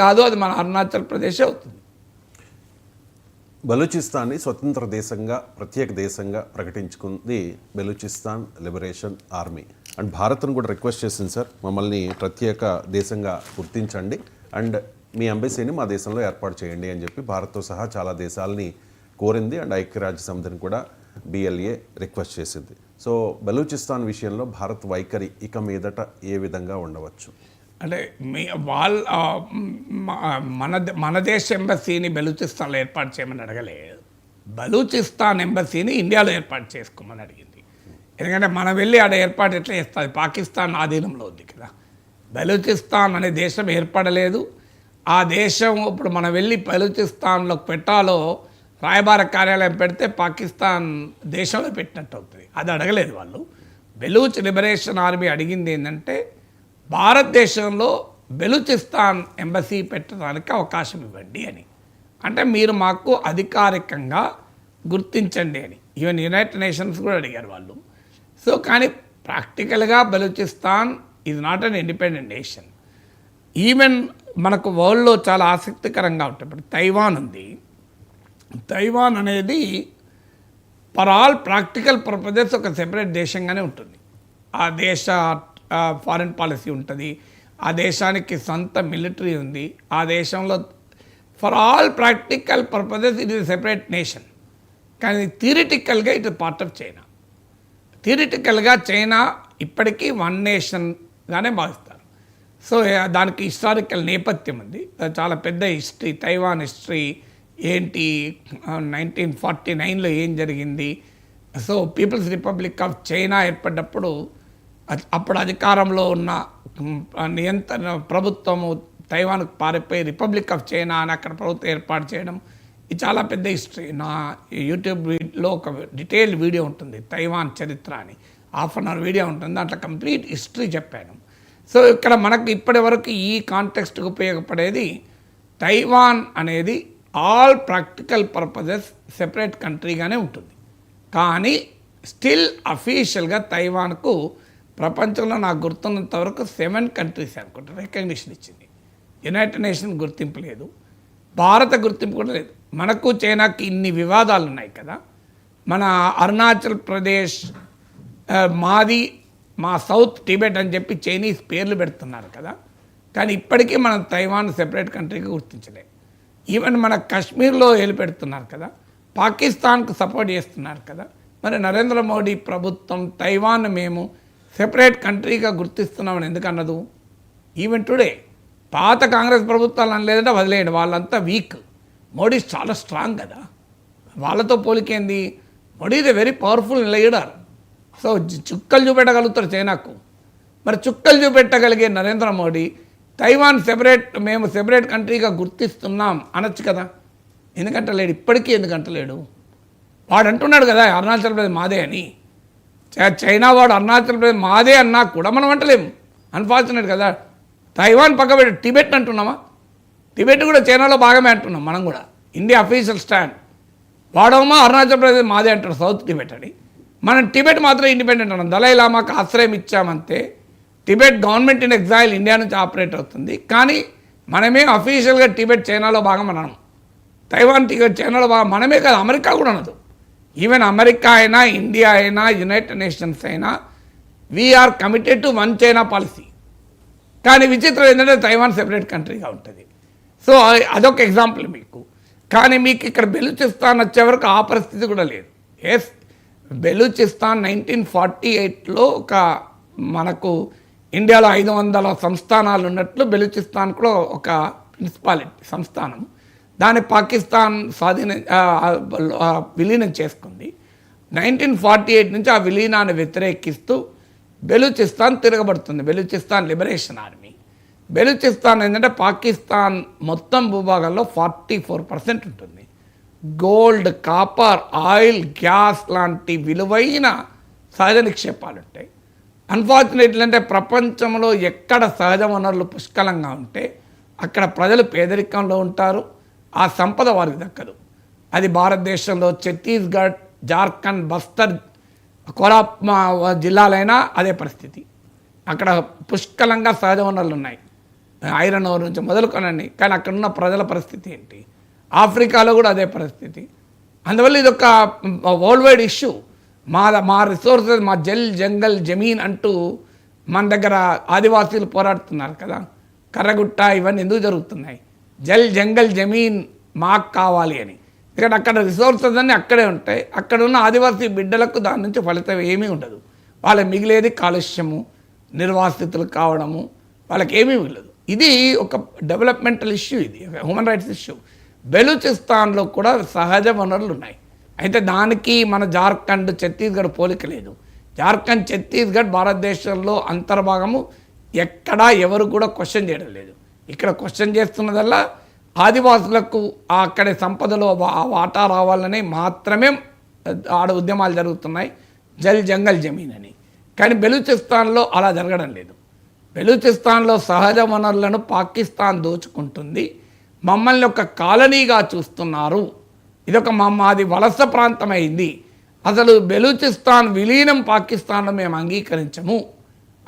కాదు, అది మన అరుణాచల్ ప్రదేశ్ అవుతుంది. బలూచిస్తాన్ని స్వతంత్ర దేశంగా ప్రత్యేక దేశంగా ప్రకటించుకుంది బెలూచిస్తాన్ లిబరేషన్ ఆర్మీ. అండ్ భారత్ను కూడా రిక్వెస్ట్ చేసింది, సార్ మమ్మల్ని ప్రత్యేక దేశంగా గుర్తించండి అండ్ మీ ఎంబసీని మా దేశంలో ఏర్పాటు చేయండి అని చెప్పి భారత్తో సహా చాలా దేశాలని కోరింది. అండ్ ఐక్యరాజ్య సమితిని కూడా బిఎల్ఏ రిక్వెస్ట్ చేసింది. సో బలూచిస్తాన్ విషయంలో భారత్ వైఖరి ఇక మీదట ఏ విధంగా ఉండవచ్చు? అంటే మన దేశ ఎంబసీని బలూచిస్తాన్లో ఏర్పాటు చేయమని అడగలేదు, బలూచిస్తాన్ ఎంబసీని ఇండియాలో ఏర్పాటు చేసుకోమని అడిగింది. ఎందుకంటే మనం వెళ్ళి ఆడ ఏర్పాటు ఎట్లా చేస్తుంది, పాకిస్తాన్ ఆధీనంలో ఉంది కదా. బలూచిస్తాన్ అనే దేశం ఏర్పడలేదు. ఆ దేశం ఇప్పుడు మనం వెళ్ళి బలూచిస్తాన్లో పెట్టాలో రాయబార కార్యాలయం పెడితే పాకిస్తాన్ దేశంలో పెట్టినట్టు అవుతుంది. అది అడగలేదు వాళ్ళు. బెలూచ్ లిబరేషన్ ఆర్మీ అడిగింది ఏంటంటే భారతదేశంలో బెలూచిస్తాన్ ఎంబసీ పెట్టడానికి అవకాశం ఇవ్వండి అని. అంటే మీరు మాకు అధికారికంగా గుర్తించండి అని. ఈవెన్ యునైటెడ్ నేషన్స్ కూడా అడిగారు వాళ్ళు. సో కానీ ప్రాక్టికల్గా Balochistan is not an independent nation. Even మనకు వరల్డ్లో చాలా ఆసక్తికరంగా ఉంటుంది. ఇప్పుడు తైవాన్ ఉంది. తైవాన్ అనేది ఫర్ ఆల్ ప్రాక్టికల్ పర్పజెస్ ఒక సెపరేట్ దేశంగానే ఉంటుంది. ఆ దేశ ఫారిన్ పాలసీ ఉంటుంది, ఆ దేశానికి సొంత మిలిటరీ ఉంది, ఆ దేశంలో for all practical purposes it is separate nation. కానీ థియరిటికల్గా it is part of China. థియరిటికల్గా చైనా ఇప్పటికీ వన్ నేషన్గానే భావిస్తారు. సో దానికి హిస్టారికల్ నేపథ్యం ఉంది, చాలా పెద్ద హిస్టరీ. తైవాన్ హిస్టరీ ఏంటి, 1949లో ఏం జరిగింది. So People's Republic of China ఏర్పడ్డప్పుడు అప్పుడు అధికారంలో ఉన్న నియంత్రణ ప్రభుత్వము తైవాన్కు పారిపోయి రిపబ్లిక్ ఆఫ్ చైనా అని అక్కడ ప్రభుత్వం ఏర్పాటు చేయడం, ఇది చాలా పెద్ద హిస్టరీ. నా యూట్యూబ్లో ఒక డీటెయిల్డ్ వీడియో ఉంటుంది, తైవాన్ చరిత్ర అని, ½ వీడియో ఉంటుంది. దాంట్లో కంప్లీట్ హిస్టరీ చెప్పాను. సో ఇక్కడ మనకు ఇప్పటి వరకు ఈ కాంటెక్స్ట్కి ఉపయోగపడేది తైవాన్ అనేది ఆల్ ప్రాక్టికల్ పర్పజెస్ సెపరేట్ కంట్రీగానే ఉంటుంది. కానీ స్టిల్ అఫీషియల్గా తైవాన్కు ప్రపంచంలో నాకు గుర్తున్నంత వరకు 7 కంట్రీస్ అనుకుంటా రికగ్నిషన్ ఇచ్చింది. యునైటెడ్ నేషన్ గుర్తింపు లేదు, భారత గుర్తింపు కూడా లేదు. మనకు చైనాకి ఇన్ని వివాదాలు ఉన్నాయి కదా. మన అరుణాచల్ ప్రదేశ్ మాది, మా సౌత్ టిబెట్ అని చెప్పి చైనీస్ పేర్లు పెడుతున్నారు కదా. కానీ ఇప్పటికీ మనం తైవాన్ సెపరేట్ కంట్రీగా గుర్తించలేదు. ఈవెన్ మన కాశ్మీర్లో ఏలు పెడుతున్నారు కదా, పాకిస్తాన్కు సపోర్ట్ చేస్తున్నారు కదా. మరి నరేంద్ర మోడీ ప్రభుత్వం తైవాన్ మేము సెపరేట్ కంట్రీగా గుర్తిస్తున్నామని ఎందుకన్నదు? ఈవెన్ టుడే పాత కాంగ్రెస్ ప్రభుత్వాలు అనలేదంటే వదిలేయండి, వాళ్ళంతా వీక్. మోడీ చాలా స్ట్రాంగ్ కదా, వాళ్ళతో పోలికేంది. Modi is a very powerful leader. So చుక్కలు చూపెట్టగలుగుతారు చైనాకు. మరి చుక్కలు చూపెట్టగలిగే నరేంద్ర మోడీ తైవాన్ మేము సెపరేట్ కంట్రీగా గుర్తిస్తున్నాం అనొచ్చు కదా. ఎందుకంటలేడు? ఇప్పటికీ ఎందుకంటలేడు? వాడు అంటున్నాడు కదా అరుణాచల్ ప్రదేశ్ మాదే అని. చైనా వాడు అరుణాచల్ ప్రదేశ్ మాదే అన్నా కూడా మనం అంటలేము. అన్ఫార్చునేట్ కదా. తైవాన్ పక్క పెట్టి టిబెట్ అంటున్నామా? టిబెట్ కూడా చైనాలో భాగమే అంటున్నాం మనం కూడా. India official stand. వాడేమో అరుణాచల్ ప్రదేశ్ మాదే అంటారు, సౌత్ టిబెట్ అని. మనం టిబెట్ మాత్రం ఇండిపెండెంట్ అన్నాం. దలై లామాకు ఆశ్రయం ఇచ్చామంతే. Tibet government in exile India నుంచి ఆపరేట్ అవుతుంది. కానీ మనమే అఫీషియల్గా టిబెట్ చైనాలో భాగం అన్నాం. తైవాన్ టిబెట్ చైనాలో భాగం మనమే కాదు, అమెరికా కూడా అనదు. ఈవెన్ అమెరికా అయినా, ఇండియా అయినా, యునైటెడ్ నేషన్స్ అయినా we're committed to one China policy. కానీ విచిత్రం ఏంటంటే తైవాన్ సెపరేట్ కంట్రీగా ఉంటుంది. సో అదొక ఎగ్జాంపుల్ మీకు. కానీ మీకు ఇక్కడ బెలూచిస్తాన్ వచ్చే వరకు ఆ పరిస్థితి కూడా లేదు. ఎస్, బెలూచిస్తాన్ 1948లో ఒక మనకు ఇండియాలో 500 సంస్థానాలు ఉన్నట్లు బెలూచిస్తాన్ కూడా ఒక మున్సిపాలిటీ సంస్థానం. దాన్ని పాకిస్తాన్ విలీనం చేసుకుంది. 1948 నుంచి ఆ విలీనాన్ని వ్యతిరేకిస్తూ బెలూచిస్తాన్ తిరగబడుతుంది. Balochistan liberation army. బెలూచిస్తాన్ ఏంటంటే పాకిస్తాన్ మొత్తం భూభాగంలో 44% ఉంటుంది. గోల్డ్, కాపర్, ఆయిల్, గ్యాస్ లాంటి విలువైన సహజ నిక్షేపాలు ఉంటాయి. అన్ఫార్చునేట్లీ అంటే ప్రపంచంలో ఎక్కడ సహజ వనరులు పుష్కలంగా ఉంటే అక్కడ ప్రజలు పేదరికంలో ఉంటారు, ఆ సంపద వారికి దక్కదు. అది భారతదేశంలో ఛత్తీస్గఢ్, జార్ఖండ్, బస్తర్, జిల్లాలైనా అదే పరిస్థితి. అక్కడ పుష్కలంగా సహజ వనరులు ఉన్నాయి. ఐరన్ ఓర్ నుంచి మొదలుకొనండి. కానీ అక్కడ ఉన్న ప్రజల పరిస్థితి ఏంటి? ఆఫ్రికాలో కూడా అదే పరిస్థితి. అందువల్ల ఇది ఒక వరల్డ్ వైడ్ ఇష్యూ. మా రిసోర్సెస్, మా జంగల్ జమీన్ అంటూ మన దగ్గర ఆదివాసీలు పోరాడుతున్నారు కదా. కర్రగుట్ట ఇవన్నీ ఎందుకు జరుగుతున్నాయి? జంగల్ జమీన్ మాకు కావాలి అని. ఎందుకంటే అక్కడ రిసోర్సెస్ అన్నీ అక్కడే ఉంటాయి. అక్కడ ఉన్న ఆదివాసీ బిడ్డలకు దాని నుంచి ఫలితం ఏమీ ఉండదు. వాళ్ళకి మిగిలేది కాలుష్యము, నిర్వాసితులు కావడము, వాళ్ళకి ఏమీ మిగలదు. ఇది ఒక డెవలప్మెంటల్ ఇష్యూ, ఇది హ్యూమన్ రైట్స్ ఇష్యూ. బెలూచిస్తాన్లో కూడా సహజ వనరులు ఉన్నాయి. అయితే దానికి మన జార్ఖండ్, ఛత్తీస్గఢ్ పోలిక లేదు. జార్ఖండ్, ఛత్తీస్గఢ్ భారతదేశంలో అంతర్భాగము. ఎక్కడా ఎవరు కూడా క్వశ్చన్ చేయడం లేదు. ఇక్కడ క్వశ్చన్ చేస్తున్నదల్లా ఆదివాసులకు అక్కడి సంపదలో వాటా రావాలని మాత్రమే ఆడ ఉద్యమాలు జరుగుతున్నాయి, జంగల్ జమీన్ అని. కానీ బెలూచిస్తాన్లో అలా జరగడం లేదు. బెలూచిస్తాన్లో సహజ వనరులను పాకిస్తాన్ దోచుకుంటుంది. మమ్మల్ని ఒక కాలనీగా చూస్తున్నారు. ఇదొక మాది వలస ప్రాంతం అయింది. అసలు బెలూచిస్తాన్ విలీనం పాకిస్తాన్లో మేము అంగీకరించము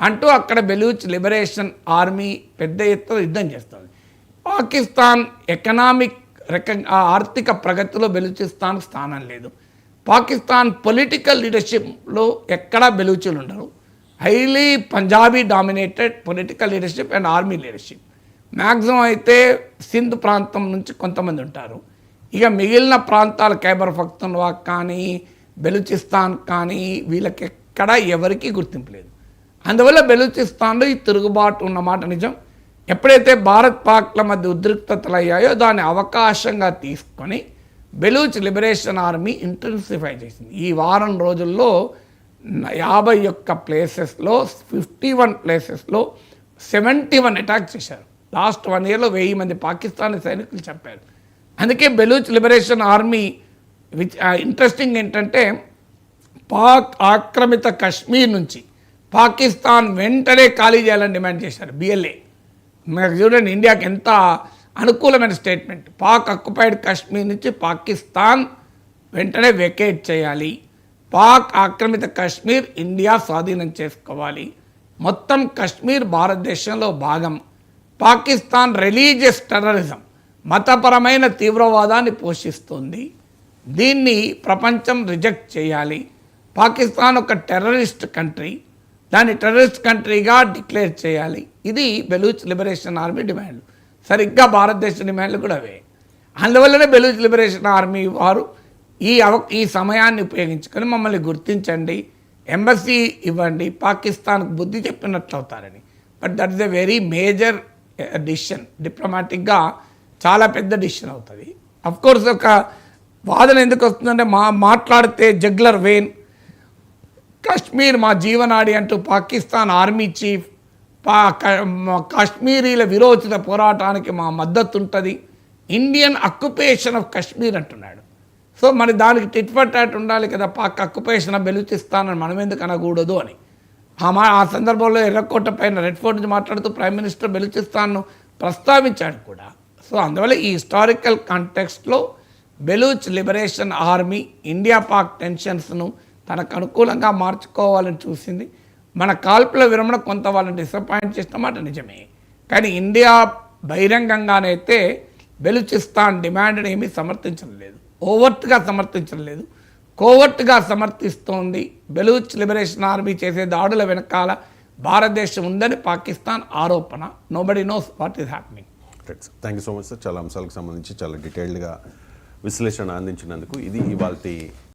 అంటూ అక్కడ బెలూచ్ లిబరేషన్ ఆర్మీ పెద్ద ఎత్తున యుద్ధం చేస్తుంది. పాకిస్తాన్ ఎకనామిక్ ఆర్థిక ప్రగతిలో బెలూచిస్తాన్ స్థానం లేదు. పాకిస్తాన్ పొలిటికల్ లీడర్షిప్లో ఎక్కడా బెలూచులు ఉండరు. Highly Punjabi dominated political leadership and army leadership. Maximum అయితే సింధ్ ప్రాంతం నుంచి కొంతమంది ఉంటారు. ఇక మిగిలిన ప్రాంతాలు ఖైబర్ పఖ్తూన్ఖ్వా కానీ బెలూచిస్తాన్ కానీ వీళ్ళకి ఎక్కడా ఎవరికీ గుర్తింపు లేదు. అందువల్ల బెలూచిస్తాన్లో ఈ తిరుగుబాటు ఉన్నమాట నిజం. ఎప్పుడైతే భారత్ పాక్ల మధ్య ఉద్రిక్తతలు అయ్యాయో దాన్ని అవకాశంగా తీసుకొని బెలూచ్ లిబరేషన్ ఆర్మీ ఇంటెన్సిఫై చేసింది. ఈ వారం రోజుల్లో 51 ప్లేసెస్లో 51 ప్లేసెస్లో 71 అటాక్ చేశారు. లాస్ట్ 1 ఇయర్లో 1000 మంది పాకిస్తానీ సైనికులు చంపారు. అందుకే బెలూచ్ లిబరేషన్ ఆర్మీ ఇంట్రెస్టింగ్ ఏంటంటే పాక్ ఆక్రమిత కశ్మీర్ నుంచి పాకిస్తాన్ వెంటనే ఖాళీ చేయాలని డిమాండ్ చేశారు. BLA మీకు చూడండి, ఇండియాకి ఎంత అనుకూలమైన స్టేట్మెంట్. పాక్ ఆక్యుపైడ్ కశ్మీర్ నుంచి పాకిస్తాన్ వెంటనే వెకేట్ చేయాలి. పాక్ ఆక్రమిత కశ్మీర్ ఇండియా స్వాధీనం చేసుకోవాలి. మొత్తం కశ్మీర్ భారతదేశంలో భాగం. పాకిస్తాన్ రిలీజియస్ టెర్రరిజం, మతపరమైన తీవ్రవాదాన్ని పోషిస్తుంది. దీన్ని ప్రపంచం రిజెక్ట్ చేయాలి. పాకిస్తాన్ ఒక టెర్రరిస్ట్ కంట్రీ, దాన్ని టెర్రరిస్ట్ కంట్రీగా డిక్లేర్ చేయాలి. ఇది బెలూచ్ లిబరేషన్ ఆర్మీ డిమాండ్లు. సరిగ్గా భారతదేశ డిమాండ్లు కూడా అవే. అందువల్లనే బెలూచ్ లిబరేషన్ ఆర్మీ వారు ఈ సమయాన్ని ఉపయోగించుకొని మమ్మల్ని గుర్తించండి, ఎంబసీ ఇవ్వండి, పాకిస్తాన్కు బుద్ధి చెప్పినట్లు అవుతారని. But that is a very major decision. డిప్లొమాటిక్గా చాలా పెద్ద డిసిషన్ అవుతుంది. అఫ్కోర్స్ ఒక వాదన ఎందుకు వస్తుందంటే మాట్లాడితే జగ్లర్ వేన్ కాశ్మీర్ మా జీవనాడి అంటూ పాకిస్తాన్ ఆర్మీ చీఫ్ కాశ్మీరీల విరోచిత పోరాటానికి మా మద్దతు ఉంటుంది, ఇండియన్ అక్యుపేషన్ ఆఫ్ కాశ్మీర్ అంటున్నాడు. సో మరి దానికి టిట్ ఫర్ టాట్ ఉండాలి కదా. పాక్ అక్యుపేషన్ ఆఫ్ బెలూచిస్తాన్ అని మనం ఎందుకు అనకూడదు అని ఆ సందర్భంలో ఎర్రకోట పైన రెడ్ ఫోర్ట్ నుంచి మాట్లాడుతూ ప్రైమ్ మినిస్టర్ బెలూచిస్తాన్ను ప్రస్తావించాడు కూడా. సో అందువల్ల ఈ హిస్టారికల్ కాంటెక్స్ట్లో Baloch liberation army India Pak టెన్షన్స్ను తనకు అనుకూలంగా మార్చుకోవాలని చూసింది. మన కాల్పుల విరమణ కొంత వాళ్ళని డిసప్పాయింట్ చేసిన మాట నిజమే. కానీ ఇండియా బహిరంగంగానైతే బెలూచిస్తాన్ డిమాండ్ని ఏమీ సమర్థించడం లేదు, ఓవర్ట్గా సమర్థించడం లేదు, కోవర్ట్గా సమర్థిస్తోంది. బెలూచ్ లిబరేషన్ ఆర్మీ చేసే దాడుల వెనకాల భారతదేశం ఉందని పాకిస్తాన్ ఆరోపణ. Nobody knows what is happening. Right sir, thank you so much sir. చాలా అంశాలకు సంబంధించి చాలా డీటెయిల్డ్గా విశ్లేషణ అందించినందుకు. ఇది ఇవాల్టి